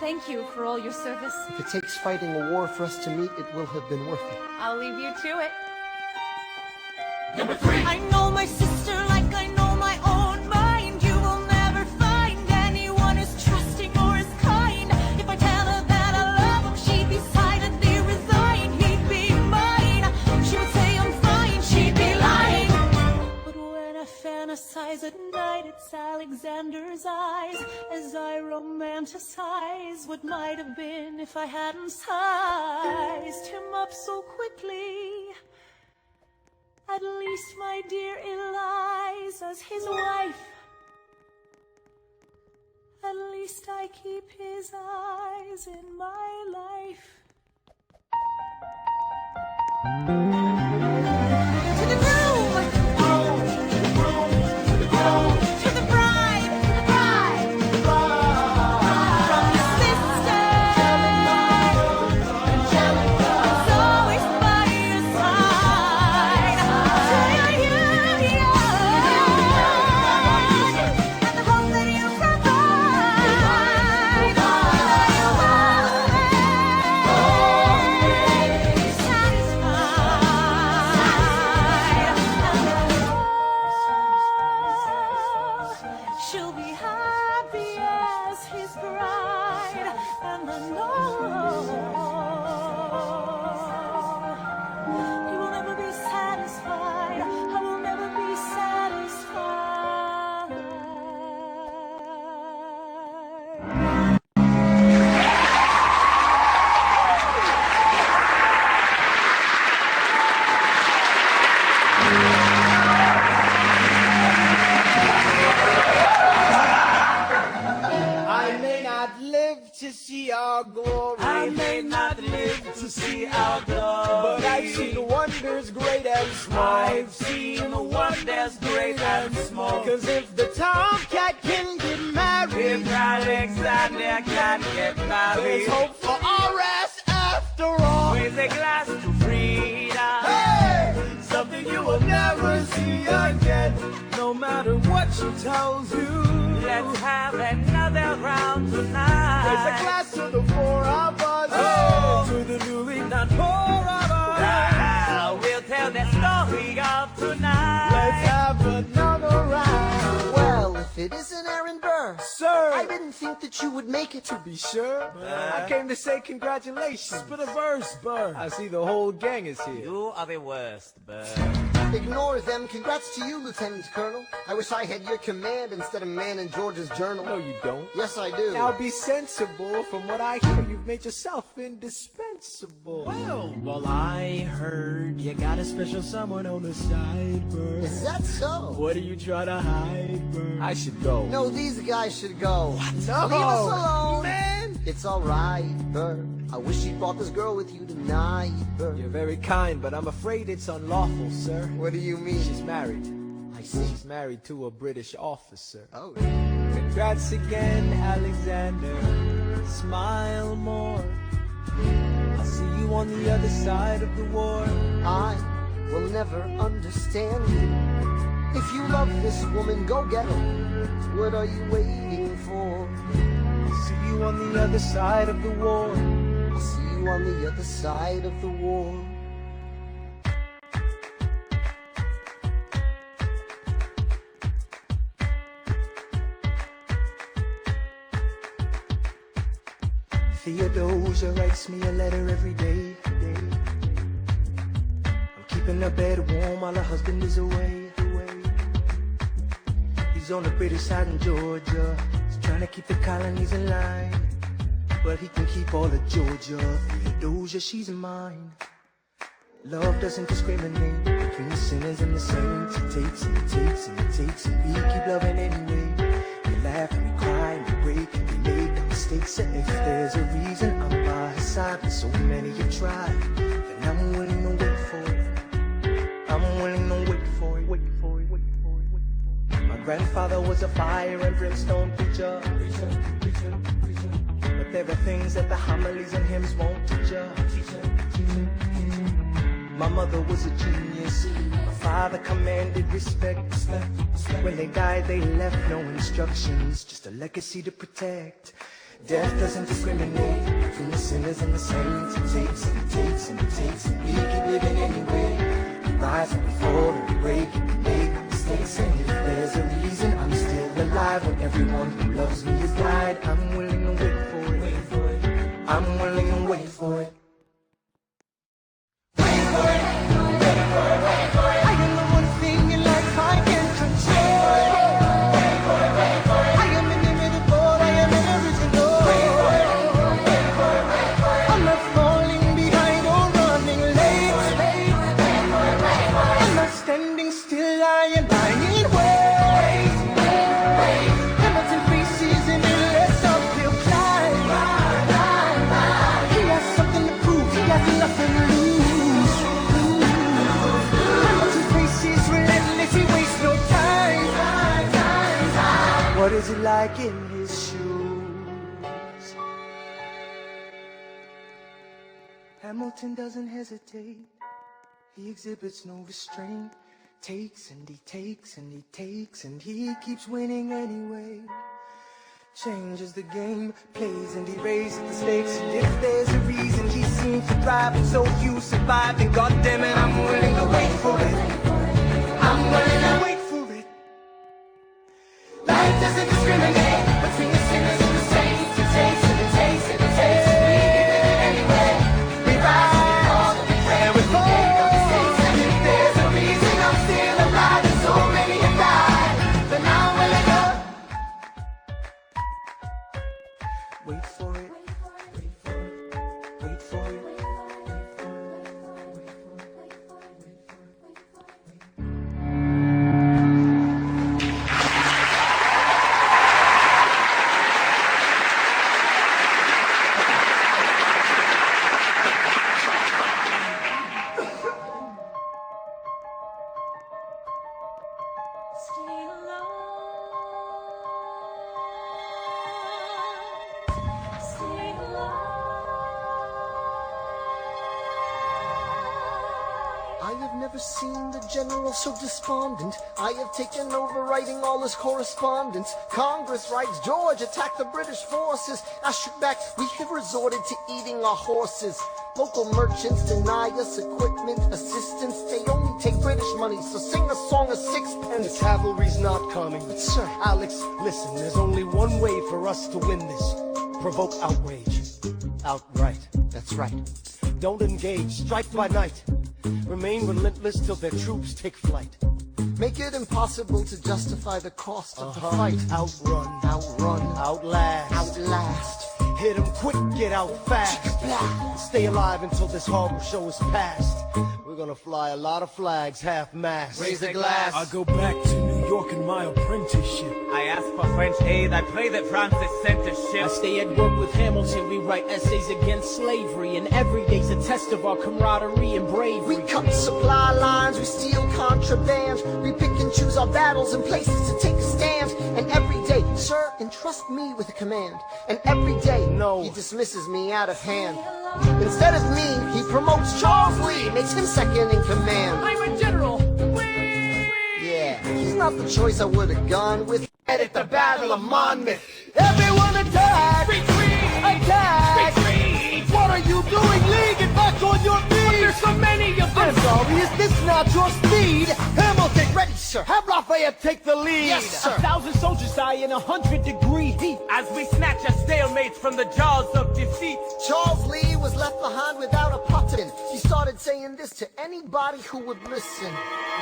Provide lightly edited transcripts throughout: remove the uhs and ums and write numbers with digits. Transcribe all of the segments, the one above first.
Thank you for all your service. If it takes fighting a war for us to meet, it will have been worth it. I'll leave you to it. Number 3. I know my sister like I know my own mind. You will never find anyone as trusting or as kind. If I tell her that I love him, she'd be silently resigned. He'd be mine. She would say I'm fine, she'd be lying. But when I fantasize at night, it's Alexander's eyes as I romanticize what might have been if I hadn't sized him up so quickly. At least, my dear Eliza's his wife. At least I keep his eyes in my life. To the groom! To the bride! From your sister! It's always by your side. To your union! And the hope that you provide. That you always be satisfied. She'll be happy as his bride, and I know he will never be satisfied. I will never be satisfied. I may not live to see our glory. I may not live to see our glory, But I've seen wonders great and small. I've seen wonders great and small. Cause if the tomcat can get married, If Alexander can get married, there's hope for RS after all. raise a glass to freedom. Hey! Something you will never see again. No matter what she tells you, Let's have another round tonight. raise a glass to the 4 of us. Oh. To the newly not 4 of us. We'll tell the story of tonight. Let's have another round. Well, if it isn't Aaron Burr, Sir, I didn't think that you would make it. to be sure, I came to say congratulations. Spit a verse, Burr. I see the whole gang is here. You are the worst, Burr. Ignore them. Congrats to you, Lieutenant Colonel. I wish I had your command instead of man in George's journal. No, you don't. Yes, I do. Now be sensible. From what I hear, you've made yourself indispensable. Well, I heard you got a special someone on the side, Burr. Is that so? What are you trying to hide, Burr? I should go. No, these guys should go. No. Leave us alone. Man! It's alright, Burr. I wish you brought this girl with you tonight, Burr. You're very kind, but I'm afraid it's unlawful, sir. What do you mean? She's married. I see. She's married to a British officer. Oh, Congrats again, Alexander. Smile more. I'll see you on the other side of the war. I will never understand you. If you love this woman, go get her. What are you waiting for? I'll see you on the other side of the war. I'll see you on the other side of the war. Theodosia writes me a letter every day. I'm keeping her bed warm while her husband is away. He's on the British side in Georgia. He's trying to keep the colonies in line. But he can keep all of Georgia. Theodosia, she's mine. Love doesn't discriminate between the sinners and the saints. It takes and it takes and it takes, and we keep loving anyway. We laugh and we cry and we break and we make mistakes. And if there's a reason I'm by her side, but so many have tried, then I'm willing to wait for it. I'm willing to wait for it. Wait for it. Wait for it. Wait for it. My grandfather was a fire and brimstone preacher. But there are things that the homilies and hymns won't teach ya. My mother was a genius. My father commanded respect. When they died, they left no instructions, just a legacy to protect. Death doesn't discriminate between the sinners and the saints. It takes and it takes and it takes, and we keep living anyway. We rise and we fall and we break and we make mistakes. And if there's a reason I'm still alive when everyone who loves me has died, I'm willing to wait for it. I'm willing to wait for it. Wait for it. Wait for it. Wait for it. I am the one thing in life I can control. Wait for it. Wait for it. I am inimitable. I am original. Wait for it. Wait for it. Wait for it. I'm not falling behind or running late. Wait for it. Wait for it. I'm not standing still. I am lying in wait. Wait. Hamilton faces and he lets uphill climb. He has something to prove. He has nothing to lose. Hamilton faces relentless. He wastes no time. What is it like in his shoes? Hamilton doesn't hesitate. He exhibits no restraint. Takes and he takes and he takes, and he keeps winning anyway. Changes the game, plays and he raises the stakes. And if there's a reason he seems to thrive, and so you survive, then goddammit, I'm willing to wait for it. I'm willing to wait for it. Life doesn't discriminate between the sinners and the saints. It takes and it takes and it takes, and we keep living anyway. We rise and we fall and we pray and we make our mistakes. And if there's a reason I'm still alive and so many have died, then I'm willing to wait for it. Wait for it. Wait for it. Stay alive. Stay alive. I have never seen the general so despondent. I have taken over writing all his correspondence. Congress writes, George attacked the British forces. I shoot back, we have resorted to eating our horses. Local merchants deny us equipment, assistance. They only take British money, so sing a song of sixpence. The cavalry's not coming. But sir, Alex, listen, there's only one way for us to win this. Provoke outrage. Outright. that's right. Don't engage. Strike by night. Remain relentless till their troops take flight. Make it impossible to justify the cost of the fight. Outrun. Outrun. Outlast. Outlast. Hit 'em quick, get out fast. Stay alive until this horrible show is past. We're gonna fly a lot of flags, half-mast. Raise a glass. I go back to New York in my apprenticeship. I ask for French aid, I pray that Francis sent a ship. I stay at work with Hamilton, we write essays against slavery, and every day's a test of our camaraderie and bravery. We cut supply lines, we steal contraband. We pick and choose our battles and places to take a stand. And every day, sir, entrust me with a command. And every day, No. he dismisses me out of hand. Instead of me, he promotes Charles Lee, makes him second in command. I'm a general. Yeah, he's not the choice I would have gone with. At the Battle of Monmouth. Everyone attack! Retreat! Attack! Retreat! What are you doing? Lee, get back on your feet! There's so many of them. I'm sorry, is this not your speed? Hamilton, Ready, sir. have Lafayette take the lead. Yes, sir. 1,000 soldiers die in 100-degree heat. As we snatch a stalemate from the jaws of defeat. Charles Lee was left behind without a button. He started saying this to anybody who would listen.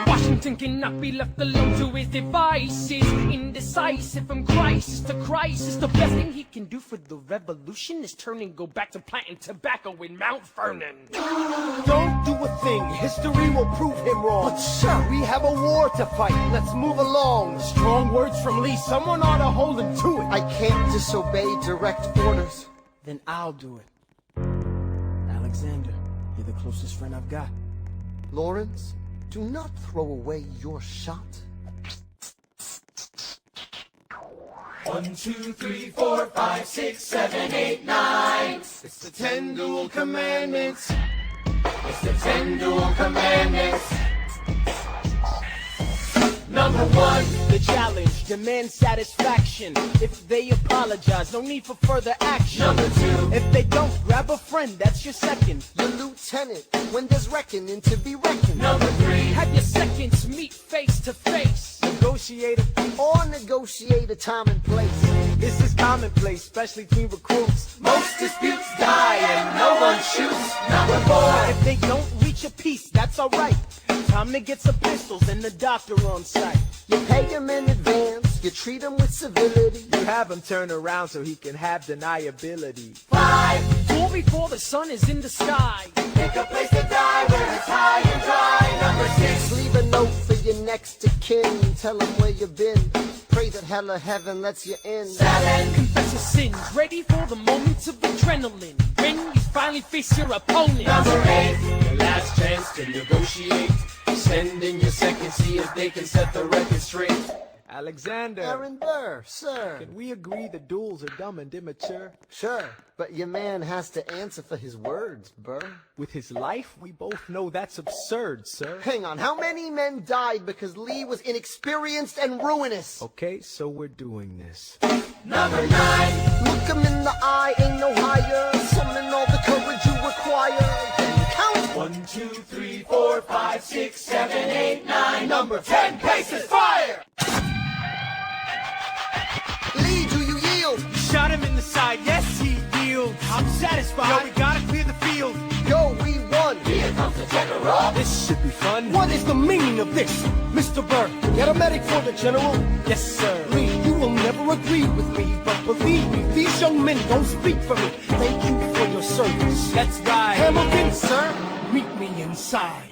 Washington cannot be left alone to his devices. Indecisive from crisis to crisis. The best thing he can do for the revolution is turn and go back to planting tobacco in Mount Vernon. Don't do a thing. History will prove him wrong. But sir, We have a war to fight. Let's move along. Strong words from Lee, someone ought to hold him to it. I can't disobey direct orders. Then I'll do it. Alexander, you're the closest friend I've got. Lawrence, do not throw away your shot. 1, 2, 3, 4, 5, 6, 7, 8, 9. It's the 10 dual commandments. It's the 10 dual commandments. Number one, The challenge, demand satisfaction. If they apologize, no need for further action. Number two, If they don't, grab a friend, that's your second. Your lieutenant, when there's reckoning to be reckoned. number three, Have your seconds meet face to face. Negotiate Or negotiate a time and place. This is commonplace, especially between recruits. most disputes die and no one shoots. Number four, If they don't reach a peace, that's alright. Time to get some pistols and the doctor on site. You pay him in advance, you treat him with civility. You have him turn around so he can have deniability. five, Fall before the sun is in the sky. pick a place to die where it's high and dry. Number six, Leave a note for your next of kin, tell him where you've been. Pray that hell or heaven lets you in. seven, Confess your sins, ready for the moments of adrenaline. When you finally face your opponent. number eight, Your last chance to negotiate. Send in your second, see if they can set the record straight. Alexander, Aaron Burr, sir. can we agree the duels are dumb and immature? Sure, but your man has to answer for his words, Burr. With his life, we both know that's absurd, sir. Hang on, how many men died because Lee was inexperienced and ruinous? Okay, so we're doing this. number nine, Look him in the eye, ain't no higher. Summon all the courage you require. Can you count? 1, 2, 3, 4, 5, 6, 7, 8, 9, number 10, paces, fire! Lee, do you yield? Shot him in the side, yes, he yields. I'm satisfied. Yo, we gotta clear the field. Yo, we won. Here comes the general. This should be fun. What is the meaning of this, Mr. Burr? Get a medic for the general. Yes, sir. Lee, you will never agree with me, but believe me, these young men don't speak for me. Thank you for your service. That's right. Hamilton, sir, meet me inside.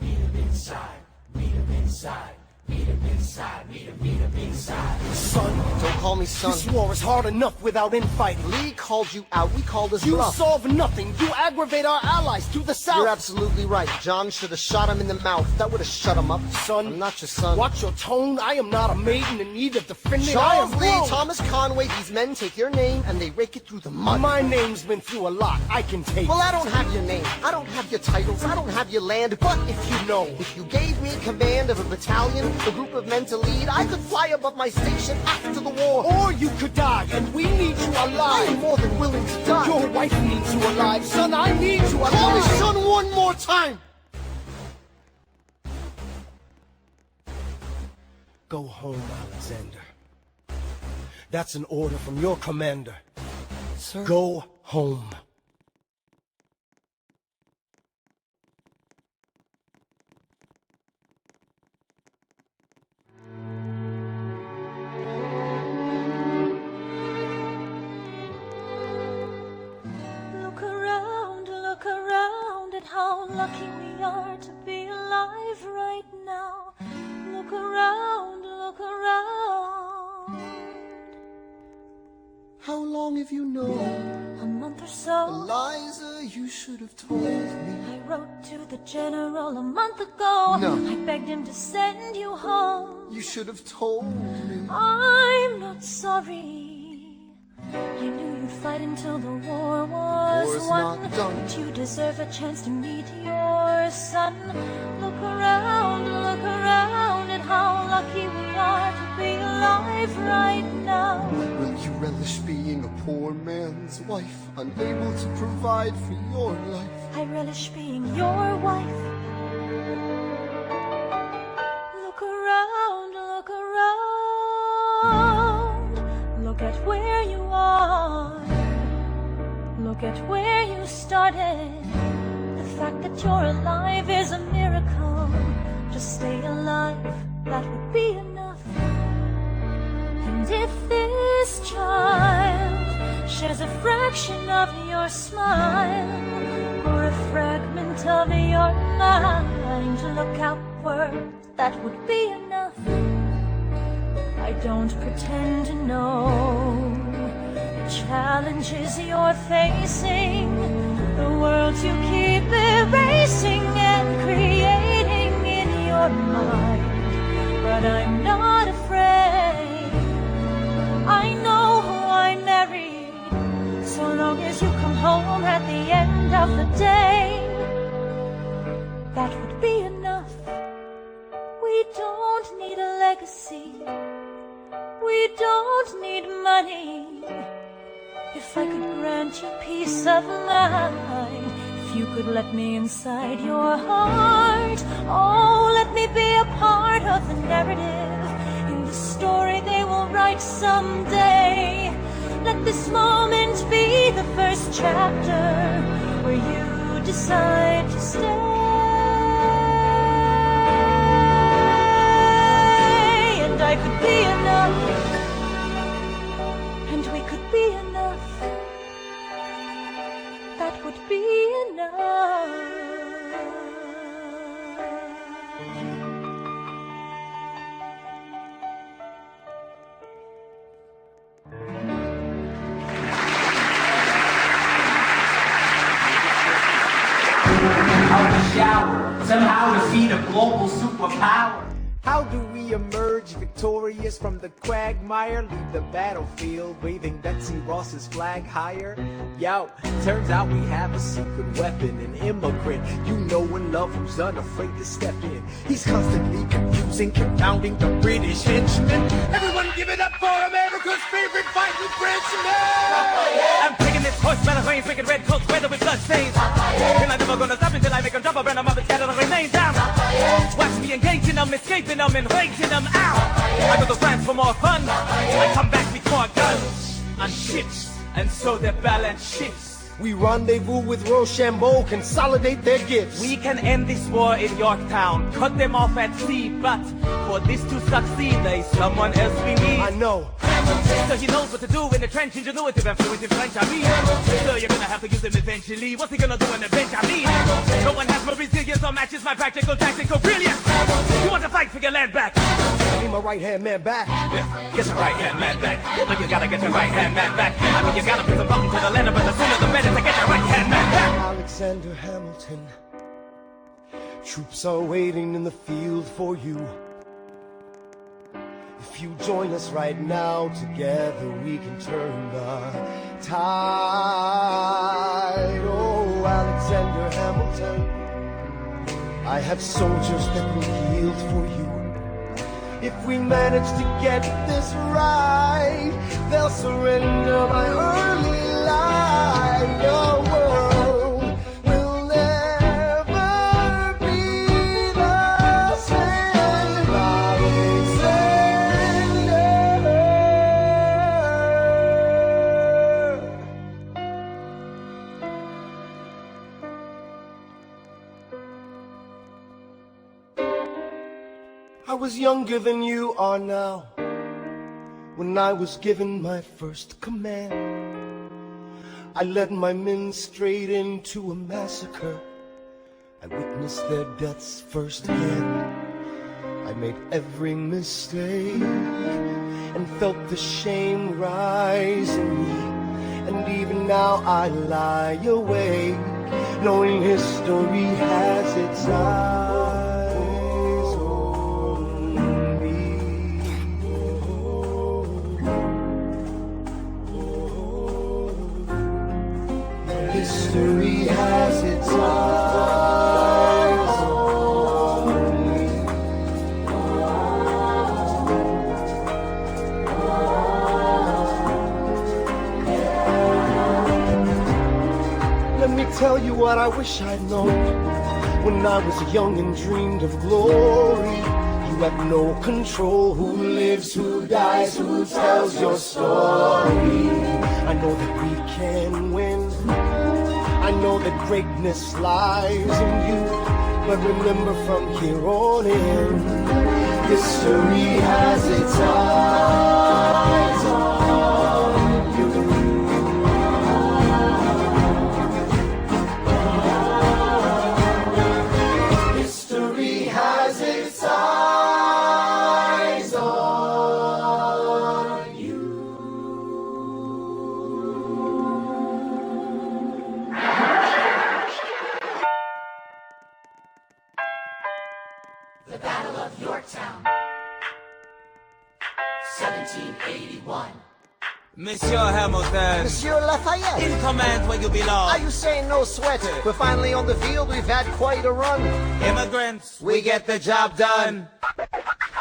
Inside, meet him inside, meet him inside, meet him inside. Son, Don't call me son. this war is hard enough without infighting. Lee called you out, we called his You bluff. solve nothing. You aggravate our allies to the south. You're absolutely right. John should have shot him in the mouth. That would have shut him up. Son, I'm not your son. Watch your tone. I am not a maiden in need of defending. I Charles am Lee, grown. Thomas Conway, these men take your name and they rake it through the mud. My name's been through a lot. I can take. Well, I don't have your name. I don't have your titles. I don't have your land. But if you know, if you gave me command of a battalion, a group of men to lead, I could fly above my station after the war. Or you could die, and we need you I am alive. more than willing to die. Your wife needs you alive, son. I need you alive. Call me son one more time. Go home, Alexander. That's an order from your commander. Sir. Go home. Look around at how lucky we are to be alive right now. Look around, look around. How long have you known? A month or so. Eliza, you should have told me. I wrote to the general a month ago. No. I begged him to send you home. You should have told me. I'm not sorry. I knew you'd fight until the war was War's won. not done. But you deserve a chance to meet your son. Look around at how lucky we are to be alive right now. Will you relish being a poor man's wife, unable to provide for your life? I relish being your wife. Look around, look around. Look at where you are. Look at where you started. The fact that you're alive is a miracle. Just stay alive, that would be enough. And if this child shares a fraction of your smile, or a fragment of your mind, look outward, that would be enough. I don't pretend to know the challenges you're facing, the worlds you keep erasing and creating in your mind. But I'm not afraid. I know who I married. So long as you come home at the end of the day, that would be enough. We don't need a If I could grant you peace of mind, if you could let me inside your heart, oh, let me be a part of the narrative in the story they will write someday. Let this moment be the first chapter where you decide to stay. And I could be enough, and we could be enough. That would be enough. Out the shower, somehow defeat a global superpower. How do we emerge victorious from the quagmire? Leave the battlefield waving Betsy Ross's flag higher? Yo, turns out we have a secret weapon, an immigrant you know and love who's unafraid to step in. He's constantly confusing, confounding the British henchmen. Everyone give it up for America's favorite fighting Frenchman! I'm taking this horse metal reins, making red coats weather with blood stains. And I'm never gonna stop until I make them drop around them up and scatter the remains down. Watch me engaging them, escaping them, and raging them out. I go to France for more fun. I come back with more guns and ships, and so their balance shifts. We rendezvous with Rochambeau, consolidate their gifts. We can end this war in Yorktown, cut them off at sea, but for this to succeed, there's someone else we need. I know. So he knows what to do in the trench, ingenuitive and fluent in French, I mean. So you're gonna have to use him eventually. What's he gonna do on the bench, I mean? No one has more resilience or matches my practical tactical brilliance. You want to fight for your land back? I need my right-hand man back. Yeah, get your right-hand man back. Look, you gotta get your right-hand man back. I mean, you gotta put some button to the land, but the sooner the better to get your right-hand man back. Alexander Hamilton, troops are waiting in the field for you. If you join us right now, together we can turn the tide. Oh, Alexander Hamilton, I have soldiers that will yield for you. If we manage to get this right, they'll surrender my early life. Your world will never be the same. I was younger than you are now when I was given my first command. I led my men straight into a massacre. I witnessed their deaths firsthand. I made every mistake and felt the shame rise in me. And even now I lie awake, knowing history has its eyes on me. History has its eyes on me. Let me tell you what I wish I'd known when I was young and dreamed of glory. You have no control who lives, who dies, who tells your story. I know that we can win. I know that greatness lies in you. But remember, from here on in, history has its eyes on you. History has its eyes on you. The Battle of Yorktown, 1781. Monsieur Hamilton, Monsieur Lafayette, in command where you belong. are you saying no sweat? We're finally on the field, we've had quite a run. Immigrants, we get the job done.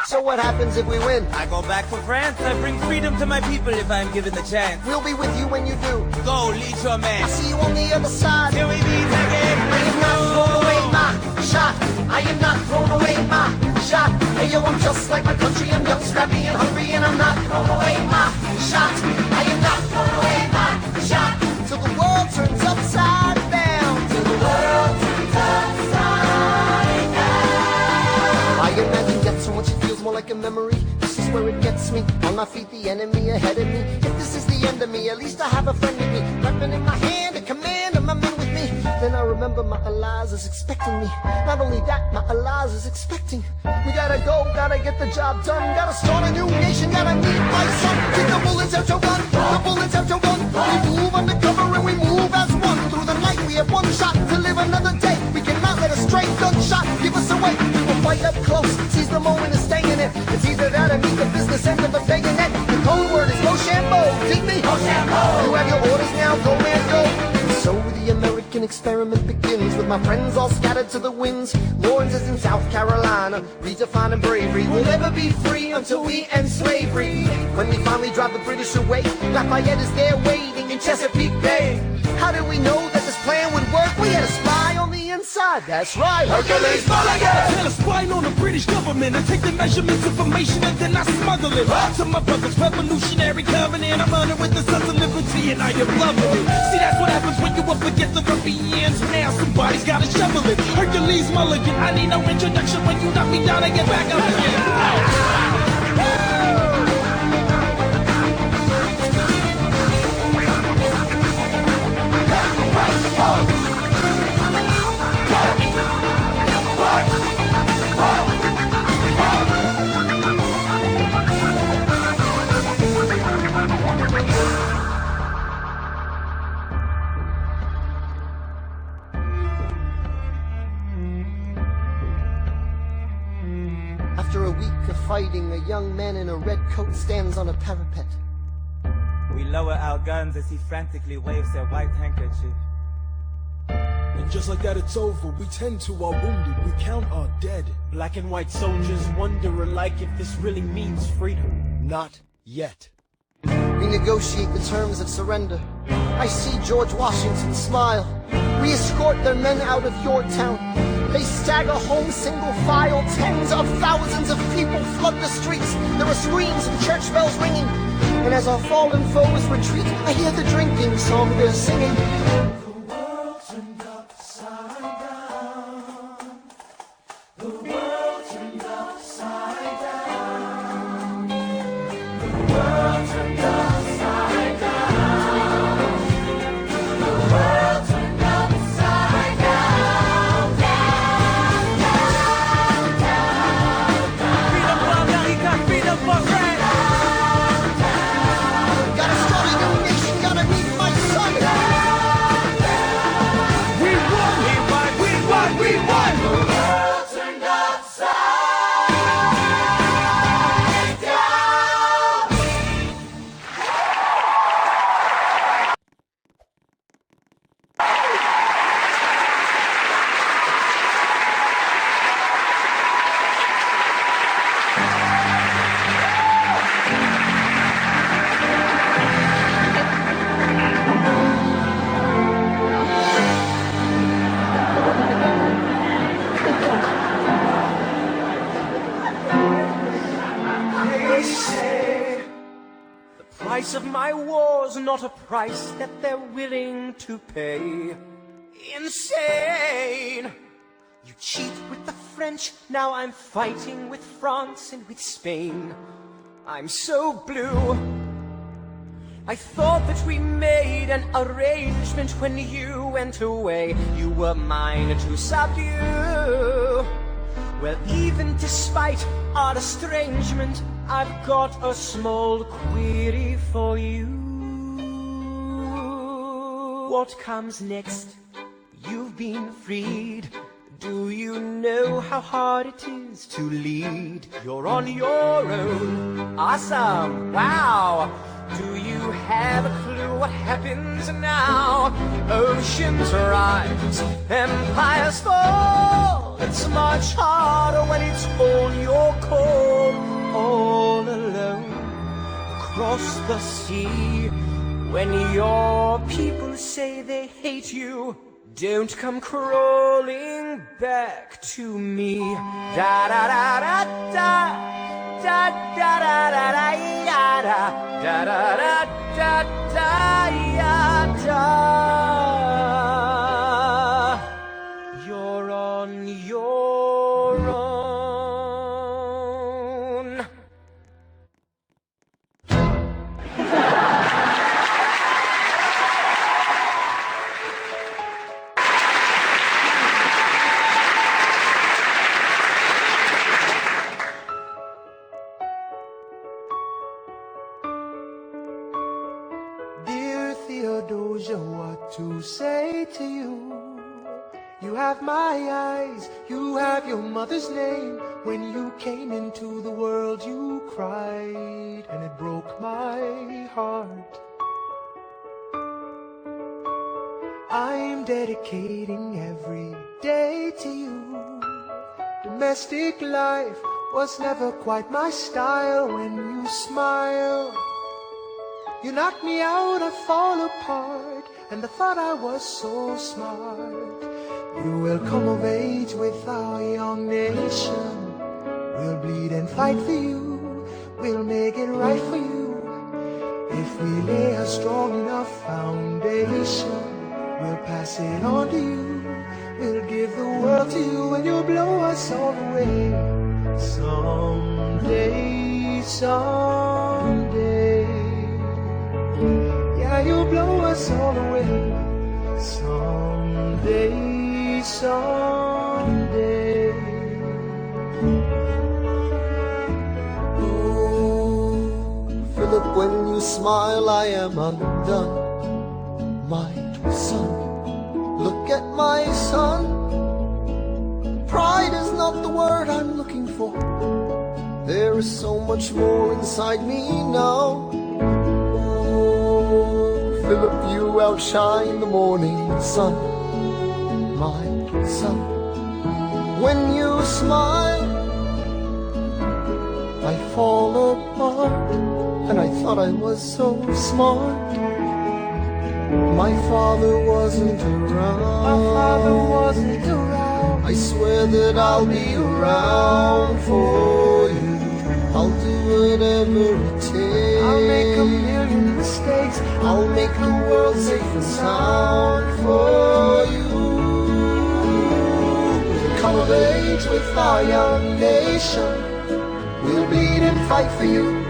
So what happens if we win? I go back to France. I bring freedom to my people if I'm given the chance. We'll be with you when you do. Go, lead your man. I'll see you on the other side. Till we meet again. I am not throwing away my shot. I am not throwing away my shot. Hey yo, I'm just like my country. I'm young, scrappy, and hungry, and I'm not throwing away my shot. I am not throwing away my shot. Till the world turns upside down. Till the world turns upside down. I imagine death so much it feels more like a memory. This is where it gets me. On my feet, the enemy ahead of me. If this is the end of me, at least I have a friend with me. Weapon in my hand, a command of my men with me. Then I remember my Elias is expecting me. Not only that, my Elias is expecting. We gotta go, gotta get the job done. Gotta start a new nation, gotta meet my son. Take the bullets out your gun, the bullets out your gun. We move undercover and we move as one. Through the night we have one shot to live another day. We cannot let a stray gunshot give us away. We will fight up close, seize the moment and stay in it. It's either that or meet the business end of a bayonet. The code word is Rochambeau, dig me? Rochambeau. You have your orders now, go man, go. So the American experiment begins with my friends all scattered to the winds. Lawrence is in South Carolina, redefining bravery. We'll never be free until we end slavery. When we finally drive the British away, Lafayette is there waiting in Chesapeake Bay. How did we know that this plan would work? We had a spy on the inside, that's right. Hercules Mulligan! I had a spy on the British government. I take the measurements, information, and then I smuggle it to my brother's revolutionary covenant. I'm honored with the sons of liberty, and I am loving it. See, that's what happens when you up against the ruffians. Now somebody's gotta shovel it. Hercules Mulligan, I need no introduction. When you knock me down, I get back up again. After a week of fighting, a young man in a red coat stands on a parapet. We lower our guns as he frantically waves their white handkerchief. And just like that it's over, we tend to our wounded, we count our dead. Black and white soldiers wonder alike if this really means freedom. Not yet. We negotiate the terms of surrender. I see George Washington smile. We escort their men out of Yorktown. They stagger home single file. Tens of thousands of people flood the streets. There are screams and church bells ringing. And as our fallen foes retreat, I hear the drinking song they're singing. The world turned upside down. The world turned upside down. The world turned upside down. The world turned upside down. Down, down, down, down. Freedom for America, freedom for France. Gotta start a new nation, gotta meet my son. We won! We won, we won, we won! The world turned upside down. They say the price of my war's not a price that they're willing to pay. Insane! You cheat with the French, now I'm fighting with France and with Spain. I'm so blue. I thought that we made an arrangement when you went away. You were mine to subdue. Well, even despite our estrangement, I've got a small query for you. What comes next? You've been freed. Do you know how hard it is to lead? You're on your own. Awesome. Wow. Do you have a clue what happens now? Oceans rise, empires fall. It's much harder when it's all your call, all alone across the sea. When your people say they hate you, don't come crawling back to me. Da da da da da da da da da da da da da da da da. You're on your own. Dear Theodosia, what to say to you? You have my eyes, you have your mother's name. When you came into the world you cried, and it broke my heart. I'm dedicating every day to you. Domestic life was never quite my style. When you smile, you knock me out, I fall apart, and I thought I was so smart. You will come of age with our young nation. We'll bleed and fight for you. We'll make it right for you. If we lay a strong enough foundation, we'll pass it on to you. We'll give the world to you, and you'll blow us all away. Someday, someday. Yeah, you'll blow us all away. Someday, someday. Oh, Philip, when you smile, I am undone. My son, look at my son. Pride is not the word I'm looking for. There is so much more inside me now. Philip, you outshine the morning sun, my son. When you smile, I fall apart, and I thought I was so smart. My father wasn't around. I swear that I'll be around for you. I'll do whatever it takes. I'll make a million mistakes. I'll make the world safe and sound for you. Come of age with our young nation. We'll bleed and fight for you.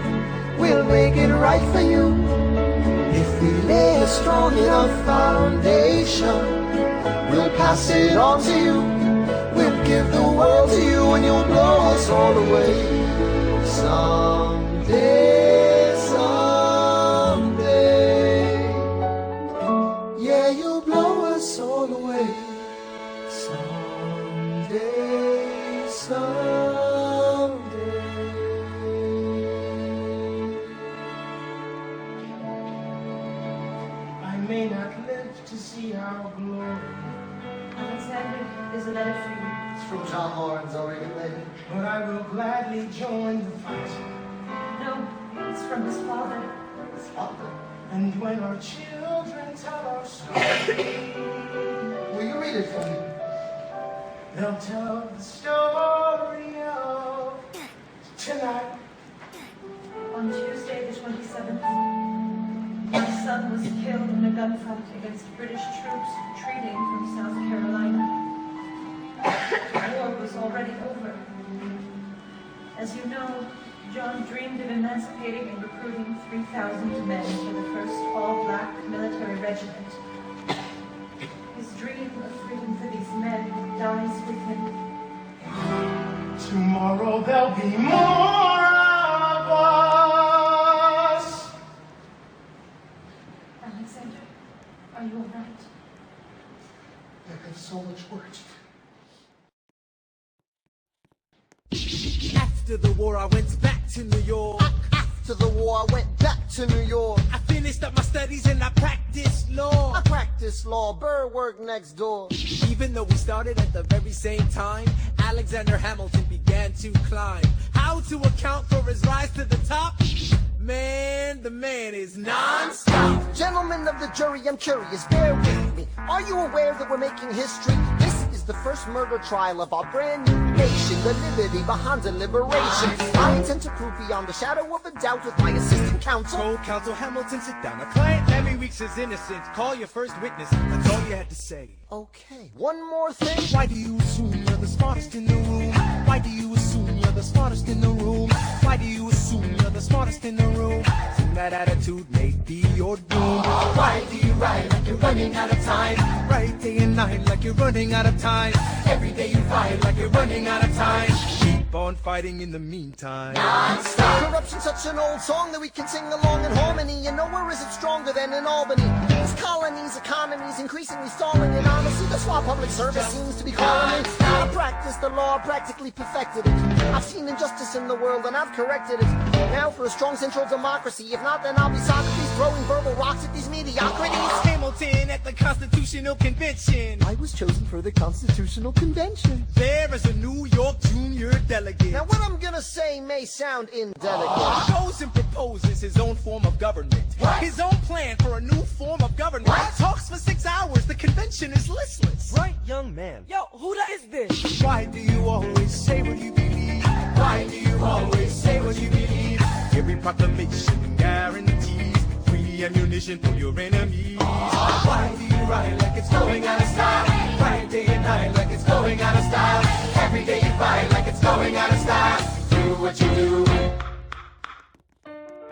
We'll make it right for you. If we lay a strong enough foundation, we'll pass it on to you. We'll give the world to you, and you'll blow us all away. Someday, someday. Yeah, you'll blow us all away. Someday, someday. I may not live to see our glory, Alexander, there's a letter for you. It's from John Lawrence, already ready. but I will gladly join the fight. No, it's from his father. It's hot there. And when our children tell our story, Will you read it for me? they'll tell the story of tonight. On Tuesday, the 27th, my son was killed in a gunfight against British troops retreating from South Carolina. The war was already over. As you know, John dreamed of emancipating and recruiting 3,000 men for the first all-black military regiment. His dream of freedom for these men dies with him. Tomorrow there'll be more of us. Alexander, are you all right? I have so much work to do. After the war, I went back to New York. After the war, I went back to New York. I finished up my studies and I practiced law. I practiced practice law. Burr worked next door. Even though we started at the very same time, Alexander Hamilton began to climb. How to account for his rise to the top? Man, the man is non-stop. Gentlemen of the jury, I'm curious, bear with me. Are you aware that we're making history? This is the first murder trial of our brand new nation, the liberty behind the liberation. I intend to prove beyond the shadow of a doubt with my assistant counsel. Co-counsel Hamilton, sit down. Our client Lemmy Weeks is innocent. Call your first witness. That's all you had to say. Okay, one more thing. Why do you assume you're the smartest in the room? Why do you assume you're the smartest in the room? Why do you assume you're the smartest in the room? Soon that attitude may be your doom. Why do you ride like you're running out of time? Right day and night like you're running out of time. Every day you fight like you're running out of time. Keep on fighting in the meantime. Non-stop. Corruption's such an old song that we can sing along in harmony. And nowhere is it stronger than in Albany. These colonies, economies increasingly stalling. And honestly, that's why public service seems to be calling me. I practiced the law, practically perfected it. I've seen injustice in the world and I've corrected it. Now for a strong central democracy. If not, then I'll be Socrates throwing verbal rocks at these mediocrities. Hamilton at the Constitutional Convention. I was chosen for the Constitutional Convention. There is a New York junior delegate. Now what I'm gonna say may sound indelicate. He goes and proposes his own form of government. His own plan for a new form of government. Talks for 6 hours. The convention is listless. Right, young man. Yo, who that is this? Why do you always say what you believe? Why do you always say what you believe? Every proclamation guarantees free ammunition for your enemies. Why do you ride like it's going out of style? Ride day and night like it's going out of style. Every day you fight like it's going out of style. Do what you do.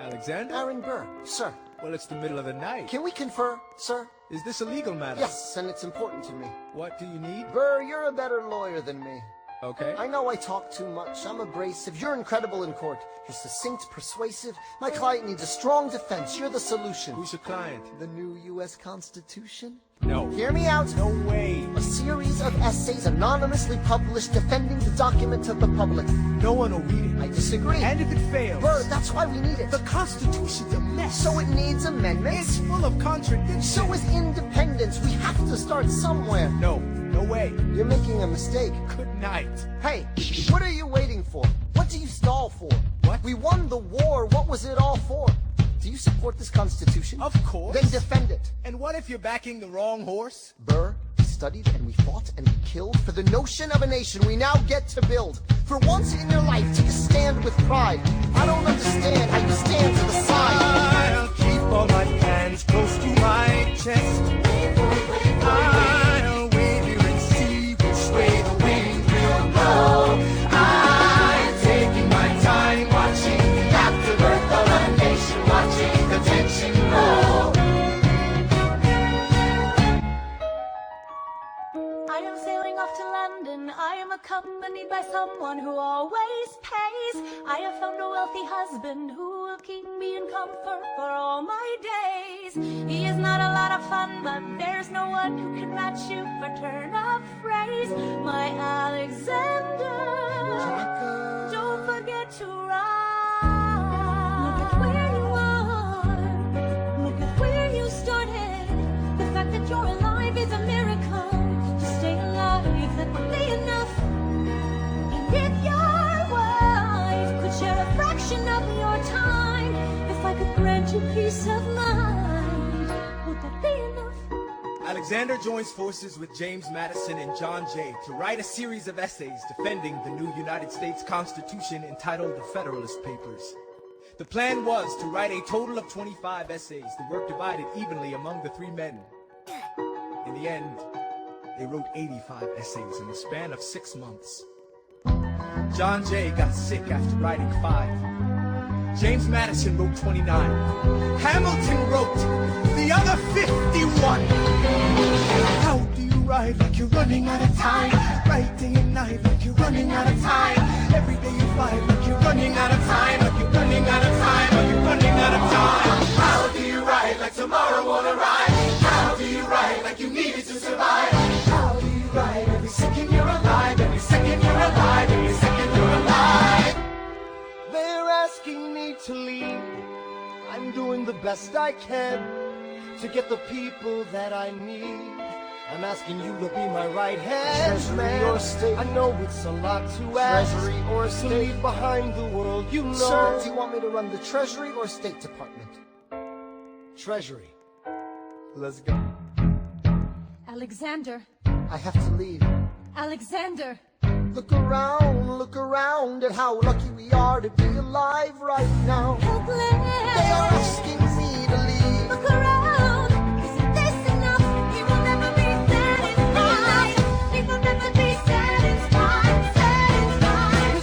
Alexander? Aaron Burr, sir. Well, it's the middle of the night. Can we confer, sir? Is this a legal matter? Yes, and it's important to me. What do you need? Burr, you're a better lawyer than me. Okay. I know I talk too much. I'm abrasive. You're incredible in court. You're succinct, persuasive. My client needs a strong defense. You're the solution. Who's your client? The new U.S. Constitution? No. Hear me out. No way. A series of essays anonymously published defending the document to the public. No one will read it. I disagree. And if it fails? Burr, that's why we need it. The Constitution's a mess. So it needs amendments. It's full of contradictions. So is independence. We have to start somewhere. No. No way. You're making a mistake. Good night. Hey, what are you waiting for? What do you stall for? What? We won the war. What was it all for? Do you support this Constitution? Of course. Then defend it. And what if you're backing the wrong horse? Burr, we studied and we fought and we killed for the notion of a nation we now get to build. For once in your life, take a stand with pride. I don't understand how you stand to the side. I'll keep all my plans close to my chest. I'll wave here and see which way the wind will blow. I'm taking my time watching the afterbirth of a nation, watching the tension grow. I am sailing off to London. I am accompanied by someone who always pays. I have found a wealthy husband who will keep me in comfort for all my days. He is not a lot of fun, but there's no one who can match you for turn of phrase. My Alexander, don't forget to ride. Look at where you are. Look at where you started. The fact that you're alive is a miracle. To stay alive, that would be enough. And if your wife could share a fraction of your time, if I could grant you peace of mind, would that be enough? Alexander joins forces with James Madison and John Jay to write a series of essays defending the new United States Constitution entitled the Federalist Papers. The plan was to write a total of 25 essays, the work divided evenly among the three men. In the end, they wrote 85 essays in the span of 6 months. John Jay got sick after writing 5. James Madison wrote 29. Hamilton wrote the other 51. How do you ride like you're running out of time? Right day and night like you're running out of time. Every day you fight like you're running out of time. Like you're running out of time. Like you're running out of time. How do you ride like tomorrow won't arrive? How do you ride like you need it to survive? How do you ride every second you're alive? Every second you're alive. Every second you're alive. They're asking me to leave. I'm doing the best I can. to get the people that I need. I'm asking you to be my right hand, Treasury man. or state? I know it's a lot to ask. Treasury or to state? leave behind the world, you know. Sir, do you want me to run the Treasury or State Department? Treasury. Let's go. Alexander, I have to leave. Alexander. Look around at how lucky we are to be alive right now. Helpless. They are asking me to leave. Look around. Isn't this enough? He will never be satisfied. He will never be satisfied. Satisfied.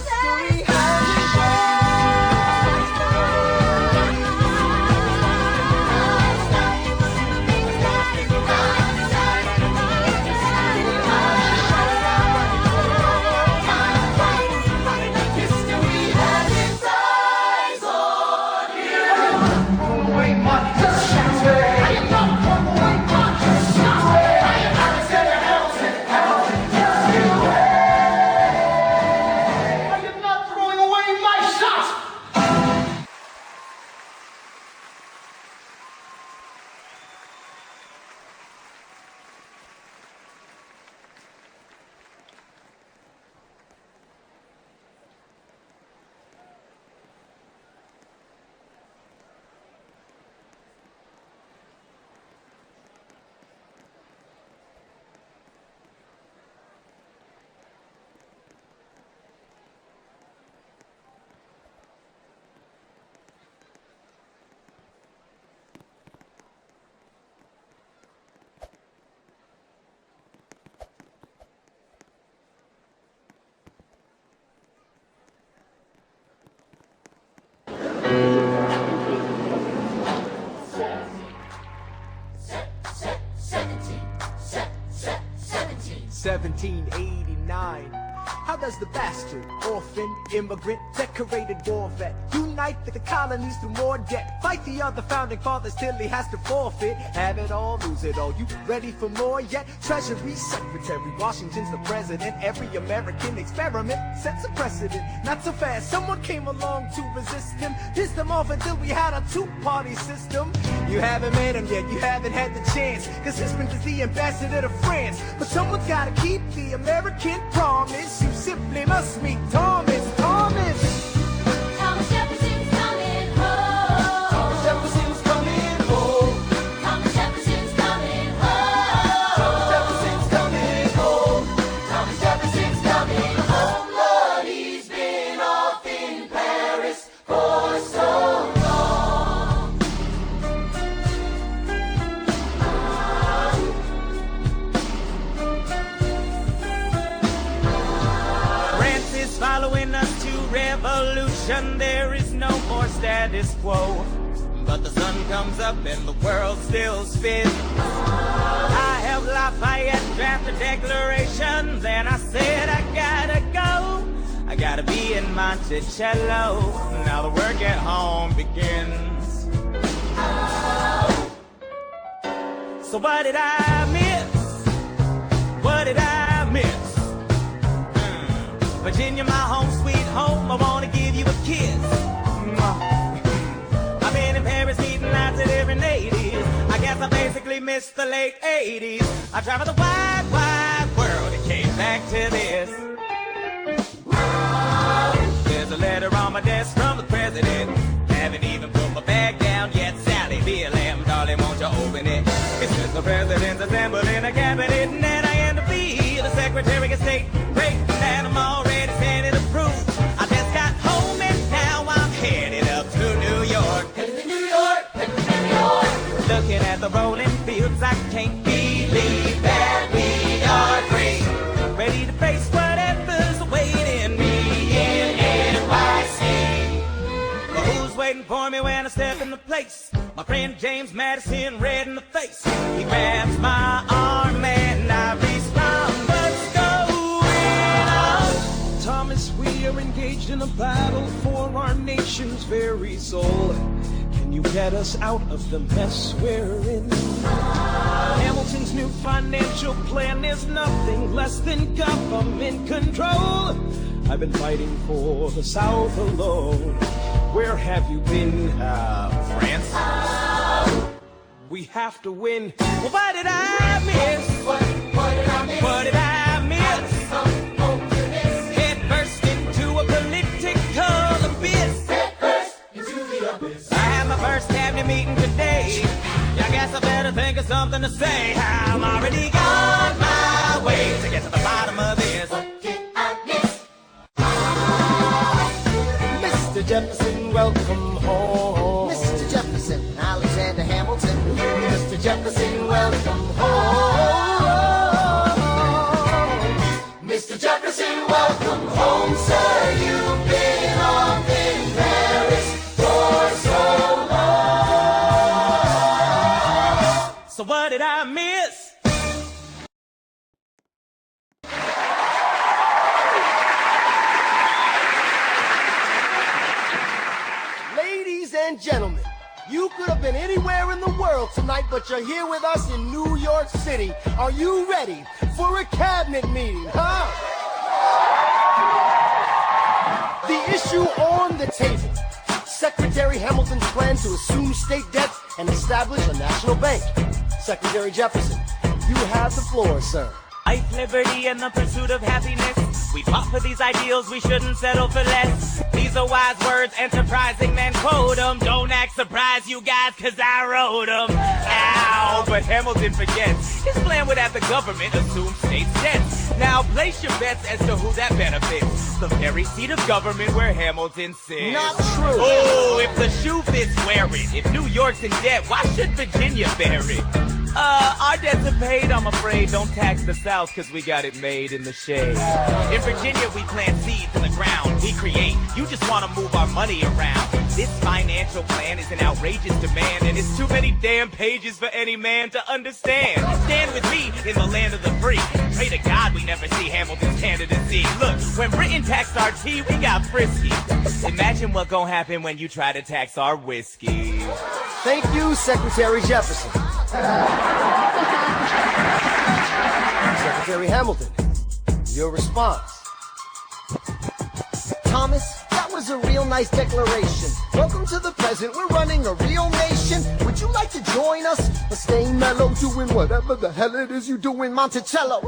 History has $1789. How does the bastard, orphan, immigrant, decorated war vet unite the colonies through more debt? Fight the other founding fathers till he has to forfeit. Have it all, lose it all. You ready for more yet? Treasury Secretary, Washington's the president. Every American experiment sets a precedent. Not so fast, someone came along to resist him. Pissed them off until we had a two-party system. You haven't met him yet, you haven't had the chance, cause his friend is the ambassador to France. But someone's gotta keep the American promise. You simply must meet Thomas. Thomas Jefferson's coming home. Thomas Jefferson's coming home. Thomas Jefferson's coming home. Thomas Jefferson's coming home. Thomas Jefferson's coming home, Lord, he's been off in Paris for so long. France is following us to revolution. There is no more status quo. But the sun comes up and the world still spins. I helped Lafayette draft a declaration. Then I said I gotta go. I gotta be in Monticello. Now the work at home begins. So what did I miss? What did I miss? Virginia, my home sweet home, I wanna give you a kiss. I've been in Paris meeting lots of different ladies. I guess I basically missed the late 80s. I traveled the wide, wide world and came back to this. There's a letter on my desk from the president. Haven't even put my bag down yet. Sally, be a lamb, darling, won't you open it? It says the president's assembled in a cabinet, and then I am to be the Secretary of State. Great, and I'm already standing approved. I just got home and now I'm headed up to New York. Headed to New York, headed to New York. Looking at the rolling fields, I can't believe that we are free. Ready to face whatever's awaiting me in NYC. But who's waiting for me when I step in the place? My friend James Madison, red in the face. He grabs my arm and I respond, what's going on? Thomas, we are engaged in a battle for our nation's very soul. Can you get us out of the mess we're in? Hamilton's new financial plan is nothing less than government control. I've been fighting for the South alone. Where have you been, France? We have to win. Well, what did I miss? What did I miss? What did I miss? Some hope to miss. Head first into a political abyss. Head first into the abyss. I had my first cabinet meeting today. I guess I better think of something to say. I'm already on my way to get to the bottom of this. What did I miss? Mr. Jefferson, welcome home. Mr. Jefferson, Alexander Hamilton. Mr. Jefferson, welcome home. Mr. Jefferson, welcome home, sir. You've been off in Paris for so long. So what did I miss? Ladies and gentlemen, you could have been anywhere in the world tonight, but you're here with us in New York City. Are you ready for a cabinet meeting, huh? The issue on the table. Secretary Hamilton's plan to assume state debts and establish a national bank. Secretary Jefferson, you have the floor, sir. Life, liberty, and the pursuit of happiness. We fought for these ideals, we shouldn't settle for less. These are wise words, enterprising men quote 'em. Don't act surprised, you guys, cause I wrote 'em. Ow, but Hamilton forgets. His plan would have the government assume state's debts. Now place your bets as to who that benefits. The very seat of government where Hamilton sits. Not true. Oh, if the shoe fits, wear it. If New York's in debt, why should Virginia bear it? Our debts are paid, I'm afraid. Don't tax the South, cause we got it made in the shade. In Virginia, we plant seeds in the ground. We create. You just wanna move our money around. This financial plan is an outrageous demand, and it's too many damn pages for any man to understand. Stand with me in the land of the free. Pray to God we never see Hamilton's candidacy. Look, when Britain taxed our tea, we got frisky. Imagine what gon' happen when you try to tax our whiskey. Thank you, Secretary Jefferson. Secretary Hamilton, your response. Thomas, that was a real nice declaration. Welcome to the present, we're running a real nation. Would you like to join us? Or stay mellow, doing whatever the hell it is you do in Monticello?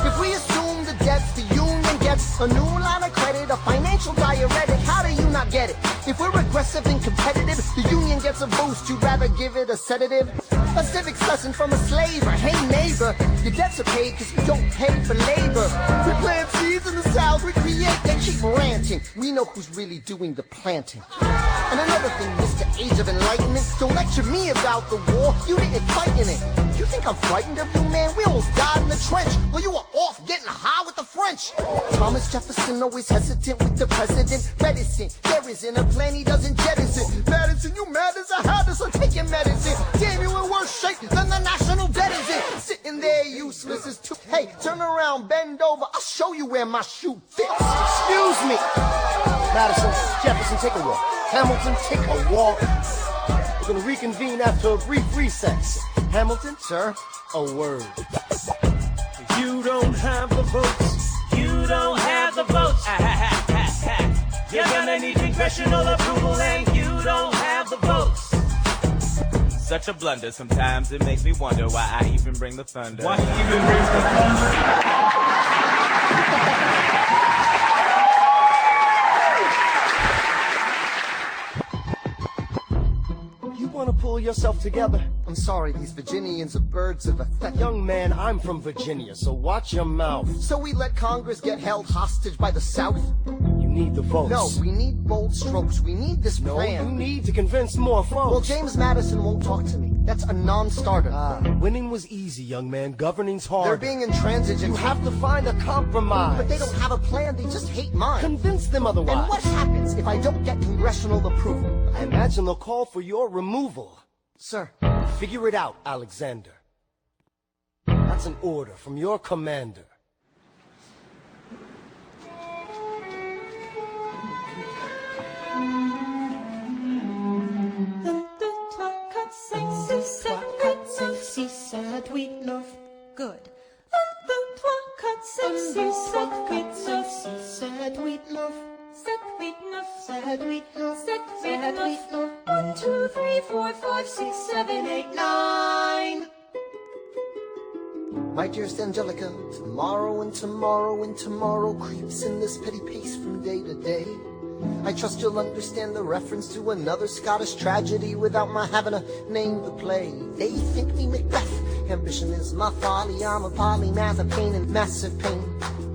If we assume the debts the union gets, a new line of credit, a financial diuretic, how do you not get it? If we're aggressive and competitive, the union gets a boost, you'd rather give it a sedative? A civics lesson from a slaver. Hey neighbor, your debts are paid because you don't pay for labor. We plant seeds in the South, we create, they keep ranting. We know who's really doing the planting. And another thing, Mr. Age of Enlightenment, don't lecture me about the war, you didn't fight in it. You think I'm frightened of you, man? We almost died in the trench. Well, you were off getting high with the French. Thomas Jefferson always hesitant with the president, reticent. There isn't a plan he doesn't jettison. Madison, you mad as a hatter, so take your medicine. Damn, you in worse shape than the national debt is in. Sitting there useless as two. Hey, turn around, bend over, I'll show you where my shoe fits. Excuse me. Madison, Jefferson, take a walk. Hamilton, take a walk. We're going to reconvene after a brief recess. Hamilton, sir, a word. You don't have the votes. You don't have the votes. You're gonna need congressional approval, and you don't have the votes. Such a blunder. Sometimes it makes me wonder why I even bring the thunder. Why he even brings the thunder? You want to pull yourself together? I'm sorry, these Virginians are birds of a feather. Young man, I'm from Virginia, so watch your mouth. So we let Congress get held hostage by the South? You need the votes. No, we need bold strokes. We need this No, plan. you need to convince more folks. Well, James Madison won't talk to me. That's a non-starter. Winning was easy, young man. Governing's hard. They're being intransigent. You have to find a compromise. But they don't have a plan. They just hate mine. Convince them otherwise. And what happens if I don't get congressional approval? I imagine they'll call for your removal. Sir. Figure it out, Alexander. That's an order from your commander. Good. 1, 2, 3, 4, 5, 6, 7, 8, 9, 10. 1, 2, 3, 4, 5, 6, 7, 8, 9. My dearest Angelica, tomorrow and tomorrow and tomorrow creeps in this petty pace from day to day. I trust you'll understand the reference to another Scottish tragedy without my having a name to play. They think me Macbeth, ambition is my folly, I'm a polymath of pain and massive pain.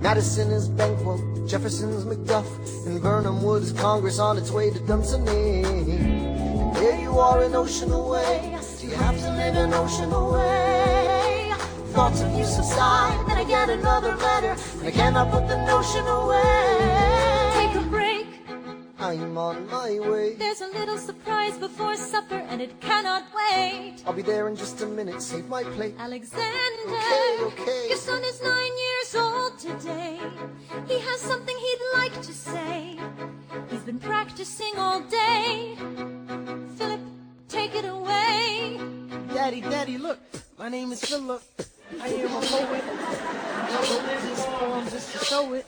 Madison is Banquo, Jefferson's Macduff, and Burnham Wood is Congress on its way to Dunsany. And there you are an ocean away, do you have to live an ocean away? Thoughts of you subside, then I get another letter, and I cannot put the notion away. Take a break. I'm on my way. There's a little surprise before supper, and it cannot wait. I'll be there in just a minute, save my plate. Alexander, Okay. your son is 9 years old today. He has something he'd like to say. He's been practicing all day. Philip, take it away. Daddy, look, my name is Philip. I am a poet. I wrote this poem just to show it.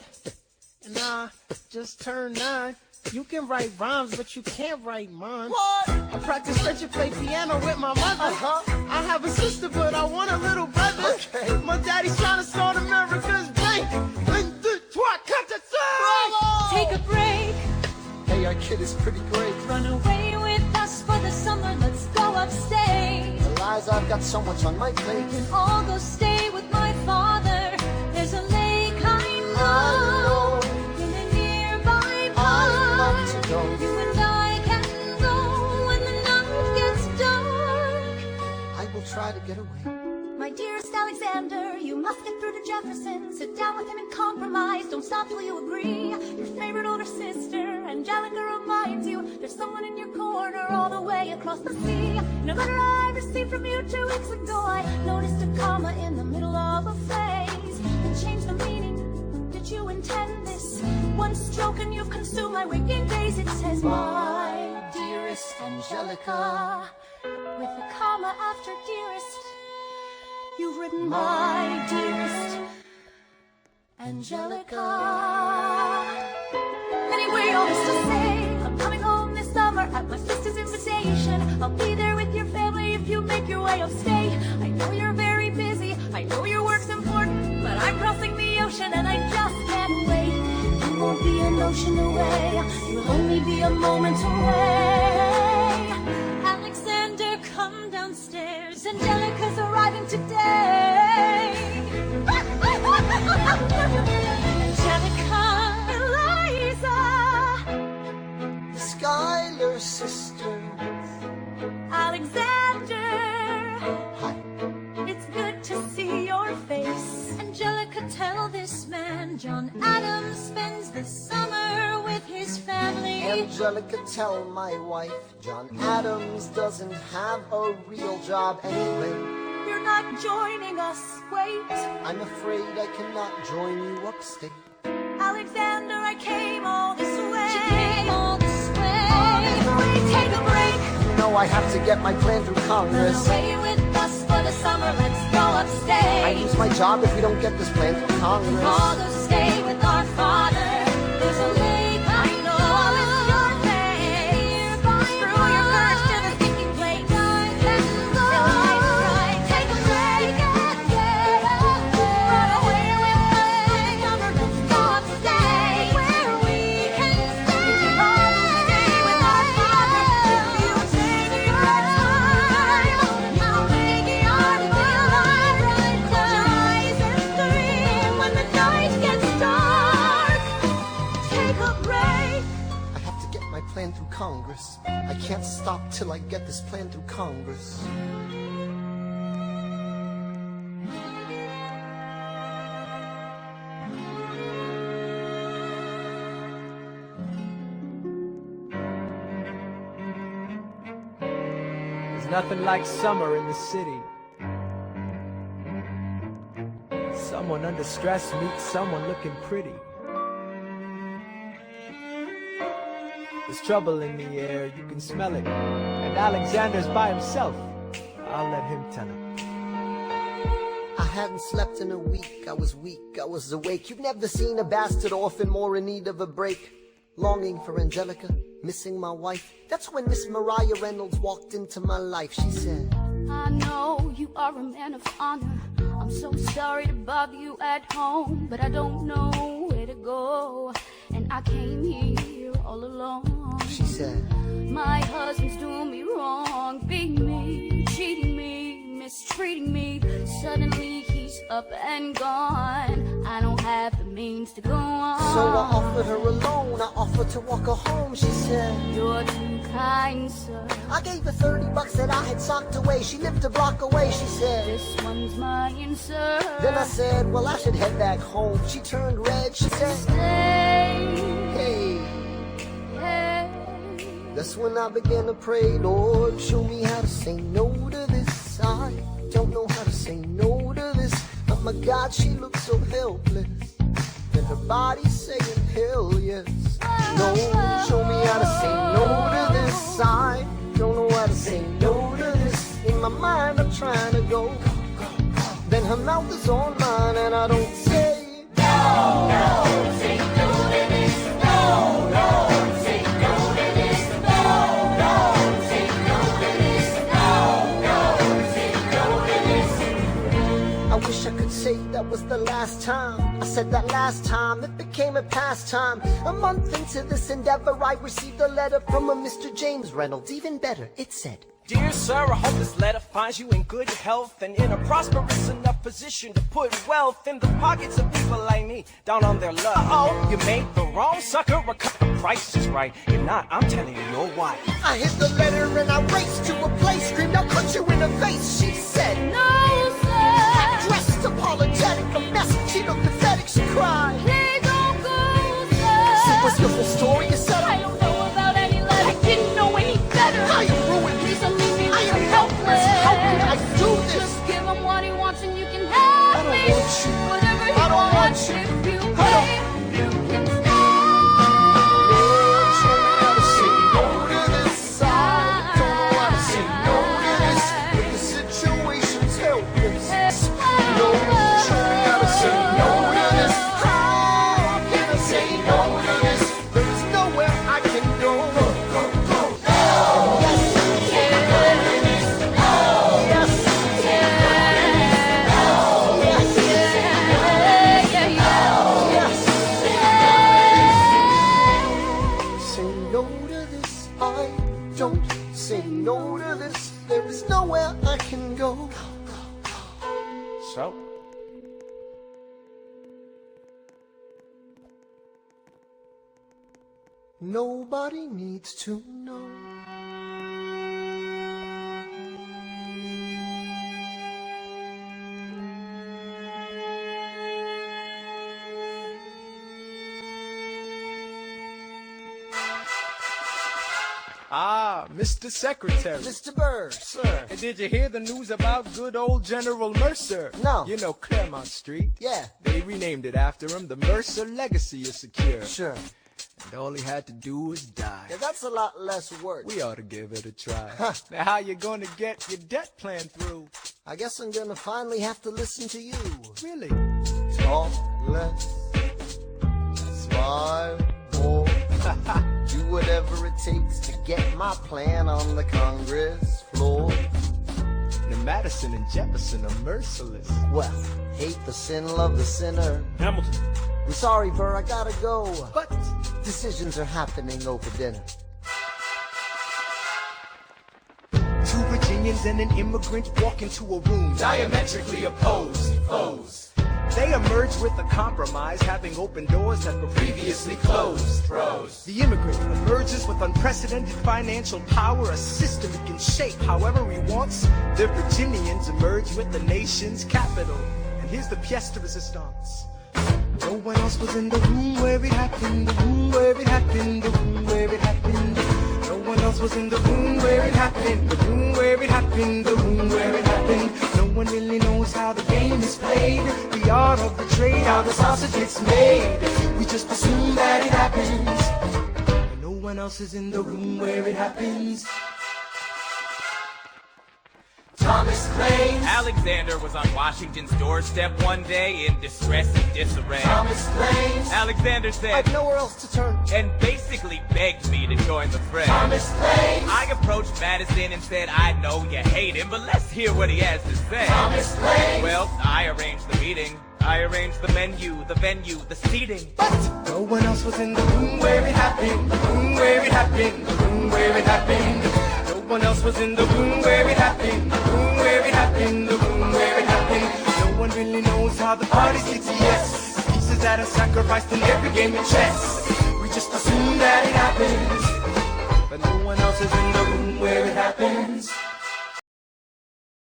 And I just turned 9. You can write rhymes, but you can't write mine. What? I practice French and play piano with my mother. I have a sister, but I want a little brother. Okay. My daddy's trying to start America's bank. Take a break. Hey, our kid is pretty great. Run away with us for the summer. Let's go upstate. Lies, I've got so much on my plate. We can all go stay with my father. There's a lake I know in a nearby I'd love park. to go. You and I can go when the night gets dark. I will try to get away. My dearest Alexander, you must get through to Jefferson. Sit down with him and compromise. Don't stop till you agree. Your favorite older sister, Angelica, reminds you there's someone in your corner all the way across the sea. In a letter I received from you 2 weeks ago, I noticed a comma in the middle of a phrase that changed the meaning. Did you intend this? One stroke and you've consumed my waking days. It says, my dearest Angelica, with a comma after dearest. You've written my dearest Angelica. Anyway, all this to say, I'm coming home this summer at my sister's invitation. I'll be there with your family if you make your way upstate. I know you're very busy, I know your work's important, but I'm crossing the ocean and I just can't wait. You won't be an ocean away, you'll only be a moment away. Alexander, come downstairs. Angelica's arriving today. Angelica, Eliza, The Schuyler sisters. Alexander. Hi. It's good to see your face. Angelica, tell this man John Adams spends the summer with his family. Angelica, tell my wife John Adams doesn't have a real job anyway. You're not joining us, wait. I'm afraid I cannot join you upstate. Alexander, I came all this way. She came all this way. Take a break. You know I have to get my plan through Congress. Run away with us for the summer. Let's go upstate. I lose my job if we don't get this plan through Congress. All go stay with our father. There's a lake I know. It's your name. Screw your courage to the thinking plate. Let's go. Take a break. Run away with us for the summer. Let's go upstate where we can stay. All go stay with our father. You take your time. I'll make your delight. Close your eyes and dream when the night gets dark. Take a break. I have to get my plan through Congress. I can't stop till I get this plan through Congress. There's nothing like summer in the city. Someone under stress meets someone looking pretty. There's trouble in the air, you can smell it. And Alexander's by himself. I'll let him tell it. I hadn't slept in a week, I was weak, I was awake. You've never seen a bastard orphan more in need of a break. longing for Angelica, missing my wife. That's when Miss Mariah Reynolds walked into my life. She said, I know you are a man of honor. I'm so sorry to bother you at home, but I don't know where to go, and I came here all alone. She said, my husband's doing me wrong, beating me, cheating me, mistreating me. Suddenly he's up and gone. I don't have the means to go on. So I offered her a loan. I offered to walk her home. She said, you're too kind, sir. I gave her $30 that I had socked away. She lived a block away. She said, this one's mine, sir. Then I said, well, I should head back home. She turned red. She said, stay. Hey. That's when I began to pray, Lord, show me how to say no to this. I don't know how to say no to this. Oh my God, she looks so helpless, and her body's saying hell yes. No, show me how to say no to this. I don't know how to say no to this. In my mind I'm trying to go. Then her mouth is on mine and I don't say no, no, say no to this. No, no. I wish I could say that was the last time I said that last time. It became a pastime. A month into this endeavor, I received a letter from a Mr. James Reynolds. Even better, it said, Dear sir, I hope this letter finds you in good health and in a prosperous enough position to put wealth in the pockets of people like me down on their luck. Uh-oh, you made the wrong sucker or cut the prices right. If not, I'm telling you, you're white. I hit the letter and I raced to a place, screamed, I'll cut you in the face. She said, no, sir. Dressed apologetic, a mess. She looked pathetic, she cried. Please don't go, sir. So what's the whole story? You said, I don't know about any letter. I didn't know any better. I am ruined. Please don't leave me. I am helpless. How can I do this? Just give him what he wants and you can have me. I don't want you. Whatever he I don't want wants, you. if you I don't. pay, you can stay. Lord, show me how to say no to this. I don't know how to say no to this, but the situation's helpless. Lord, show me how to say no to this. How can I say no to this? There's nowhere I can go. Don't say no to this. There is nowhere I can go. So? Nobody needs to know. Ah, Mr. Secretary. Mr. Bird. Sir. And did you hear the news about good old General Mercer? No. You know Claremont Street? Yeah. They renamed it after him. The Mercer legacy is secure. Sure. And all he had to do was die. Yeah, that's a lot less work. We ought to give it a try. Huh. Now, how you gonna get your debt plan through? I guess I'm gonna finally have to listen to you. Really? Talk less, smile more, do whatever it takes to get my plan on the Congress floor. Now, Madison and Jefferson are merciless. Well, hate the sin, love the sinner. Hamilton. I'm sorry, Burr, I gotta go. But decisions are happening over dinner. two Virginians and an immigrant walk into a room Diametrically opposed foes. They emerge with a compromise, having opened doors that were Previously closed. Pros. The immigrant emerges with unprecedented financial power, a system he can shape however he wants. The Virginians emerge with the nation's capital. And here's the pièce de résistance. No one else was in the room where it happened, the room where it happened, the room where it happened. No one else was in the room where it happened, the room where it happened, the room where it happened. No one really knows how the game is played, the art of the trade, how the sausage gets made. We just assume that it happens, and no one else is in the room where it happens. Talk Thomas claims. Alexander was on Washington's doorstep one day in distress and disarray. Thomas claims. Alexander said, I've nowhere else to turn. and basically begged me to join the fray. Thomas claims. I approached Madison and said, I know you hate him, but let's hear what he has to say. Thomas claims. Well, I arranged the meeting. I arranged the menu, the venue, the seating. But no one else was in the room where it happened, the room where it happened, the room where it happened. No one else was in the room where it happened, the room where it happened, the room where it happened. No one really knows how the party's yes. The pieces that are sacrificed in every game of chess. We just assume that it happens, but no one else is in the room where it happens.